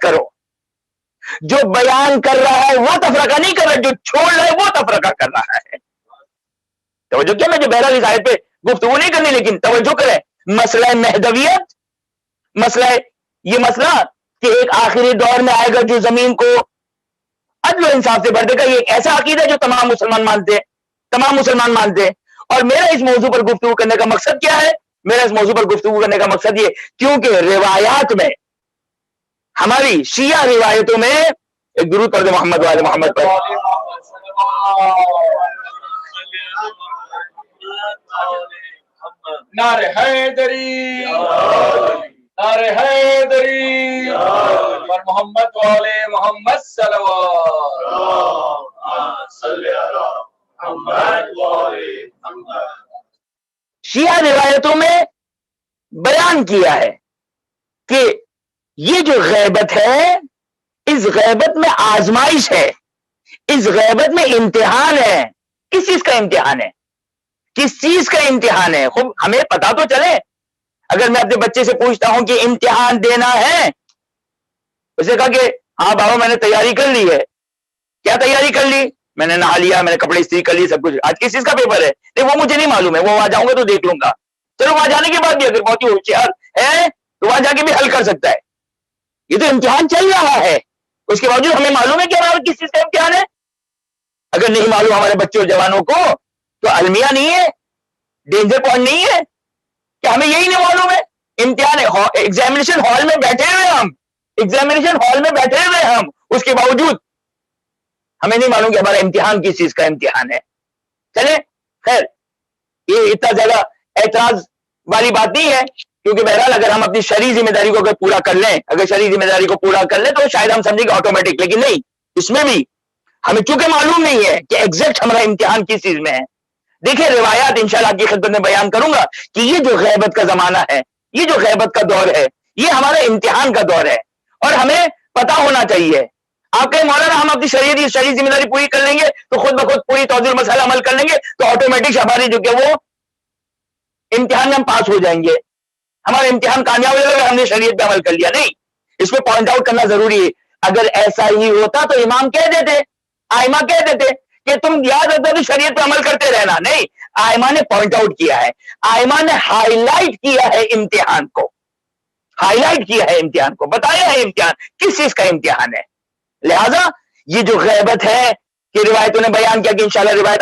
کرو. جو بیان کر رہا ہے وہ تفرقہ نہیں کر رہا, جو چھوڑ رہا ہے وہ تفرقہ کر رہا ہے. توجہ کیا, میں جو بہرحال اس آیت پہ گفتگو نہیں کرنی, لیکن توجہ کریں. مسئلہ مہدویت, یہ مسئلہ کہ ایک آخری دور میں آئے گا جو زمین کو عدل و انصاف سے بھر دے گا, یہ ایک ایسا عقیدہ ہے جو تمام مسلمان مانتے ہیں. اور میرا اس موضوع پر گفتگو کرنے کا مقصد کیا ہے؟ میرا اس موضوع پر گفتگو کرنے کا مقصد یہ, کیونکہ روایات میں, ہماری شیعہ روایتوں میں, ایک درود پڑھ دے محمد والے محمد پر. نعرہ حیدری, نعرہ حیدری, اور محمد والے محمد صلوات. شیعہ روایتوں میں بیان کیا ہے کہ یہ جو غیبت ہے, اس غیبت میں آزمائش ہے, اس غیبت میں امتحان ہے. کس چیز کا امتحان ہے؟ کس چیز کا امتحان ہے؟ خوب ہمیں پتا تو چلے. اگر میں اپنے بچے سے پوچھتا ہوں کہ امتحان دینا ہے, اسے کہا کہ ہاں بابا میں نے تیاری کر لی ہے. کیا تیاری کر لی؟ میں نے نہا لیا, میں نے کپڑے استری کر لی, سب کچھ. آج کس چیز کا پیپر ہے؟ نہیں وہ مجھے نہیں معلوم ہے, وہ وہاں جاؤں گا تو دیکھ لوں گا. چلو وہاں جانے کے بعد بھی اگر بہت ہی ہوشیار ہے تو وہاں جا کے بھی حل کر سکتا ہے. یہ تو امتحان چل رہا ہے, اس کے باوجود ہمیں معلوم ہے کہ ہمارا کس چیز کا امتحان ہے. اگر نہیں معلوم ہمارے بچوں جوانوں کو تو المیہ نہیں ہے, ڈینجر پوائنٹ نہیں ہے, کہ ہمیں یہی نہیں معلوم ہے. امتحان ایگزامینیشن ہال میں بیٹھے ہوئے ہم, اس کے باوجود ہمیں نہیں معلوم کہ ہمارا امتحان کس چیز کا امتحان ہے. چلے خیر, یہ اتنا زیادہ اعتراض والی بات نہیں ہے, کیونکہ بہرحال اگر ہم اپنی شرعی ذمہ داری کو اگر پورا کر لیں, تو شاید ہم سمجھیں گے آٹومیٹک. لیکن نہیں, اس میں بھی ہمیں چونکہ معلوم نہیں ہے کہ ایگزیکٹ ہمارا امتحان کس چیز میں ہے. دیکھیں روایات انشاءاللہ کی خدمت میں بیان کروں گا کہ یہ جو غیبت کا زمانہ ہے, یہ جو غیبت کا دور ہے, یہ ہمارا امتحان کا دور ہے. اور ہمیں پتا ہونا چاہیے. آپ کہیں مولانا ہم اپنی شرعی ذمہ داری پوری کر لیں گے تو خود بخود پوری توضیح مسئلہ عمل کر لیں گے تو آٹومیٹک ہماری جو کہ وہ امتحان میں ہم پاس ہو جائیں گے, ہمارا امتحان کامیاب ہو جائے گا, ہم نے شریعت پہ عمل کر لیا. نہیں, اس پہ پوائنٹ آؤٹ کرنا ضروری ہے. اگر ایسا ہی ہوتا تو امام کہہ دیتے, آئمہ کہہ دیتے کہ تم یاد رکھو تو شریعت پہ عمل کرتے رہنا. نہیں, آئمہ نے پوائنٹ آؤٹ کیا ہے, آئمہ نے ہائی لائٹ کیا ہے امتحان کو, بتایا ہے امتحان کس چیز کا امتحان ہے. لہذا یہ جو غیبت ہے کہ روایتوں نے بیان کیا کہ انشاءاللہ روایت